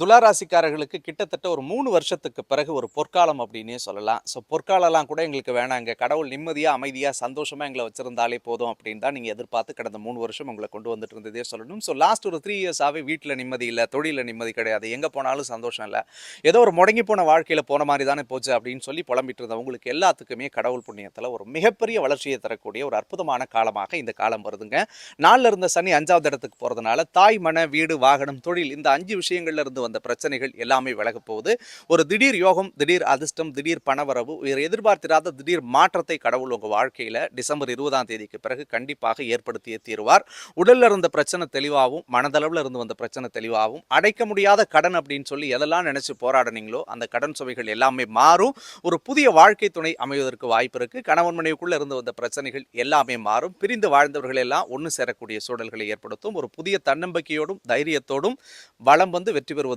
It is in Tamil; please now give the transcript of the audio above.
துளாராசிக்காரர்களுக்கு கிட்டத்தட்ட ஒரு 3 வருஷத்துக்கு பிறகு ஒரு பொற்காலம் அப்படின்னே சொல்லலாம். பொற்காலம்லாம் கூட எங்களுக்கு வேணாங்க. கடவுள் நிம்மதியா, அமைதியா, சந்தோஷமா எங்கள வச்சிருந்தாலே போதும் அப்படின்னு தான் நீங்க எதிர்பார்த்து கடந்த 3 வருஷம் உங்கள கொண்டு வந்துட்டு இருந்ததே சொல்லணும். லாஸ்ட் ஒரு 3 இயர்ஸாவே வீட்ல நிம்மதி இல்ல, தொழில்ல நிம்மதி கிடையாது. எங்க போனாலும் சந்தோஷம் இல்ல. ஏதோ ஒரு முடங்கி போன வாழ்க்கையில போன மாரி தானே போச்சு அப்படின்னு சொல்லி புலம்பிட்டு இருந்தவங்களுக்கு எல்லாத்துக்குமே கடவுள் புண்ணியத்துல ஒரு மிகப்பெரிய வளர்ச்சியை தரக்கூடிய ஒரு அற்புதமான காலமாக இந்த காலம் வருதுங்க. 4ல இருந்த சனி 5வது இடத்துக்கு போறதுனால தாய், மன, வீடு, வாகனம், தொழில் இந்த 5 விஷயங்கள்ல இருந்து வந்த பிரச்சனைகள் எல்லாமே விலகப் போகுது. ஒரு திடீர் யோகம், திடீர் அதிர்ஷ்டம், திடீர் பணவரவு, எதிர்பார்த்திராத திடீர் மாற்றத்தை கடவுள் உங்க வாழ்க்கையில டிசம்பர் 20ஆம் தேதிக்கு பிறகு கண்டிப்பாக ஏற்படுத்தியே தீருவார். உடல்ல இருந்த பிரச்சனை தெளிவாகவும், மனதளவுல இருந்து வந்த பிரச்சனை தெளிவாகவும், அடைக்க முடியாத கடன் அப்படின்னு சொல்லி எதெல்லாம் நினைச்சு போராடினீங்களோ அந்த கடன் சுமைகள் எல்லாமே மாறும். ஒரு புதிய வாழ்க்கை துணை அமைவதற்கு வாய்ப்பு இருக்கு. கணவன் மனைவிக்குள்ள இருந்து வந்த பிரச்சனைகள் எல்லாமே மாறும். பிரிந்து வாழ்ந்தவர்கள் எல்லாம் ஒன்று சேரக்கூடிய சூழல்களை ஏற்படுத்தும். ஒரு புதிய தன்னம்பிக்கையோடும் தைரியத்தோடும் வளம் வந்து வெற்றி பெறுவது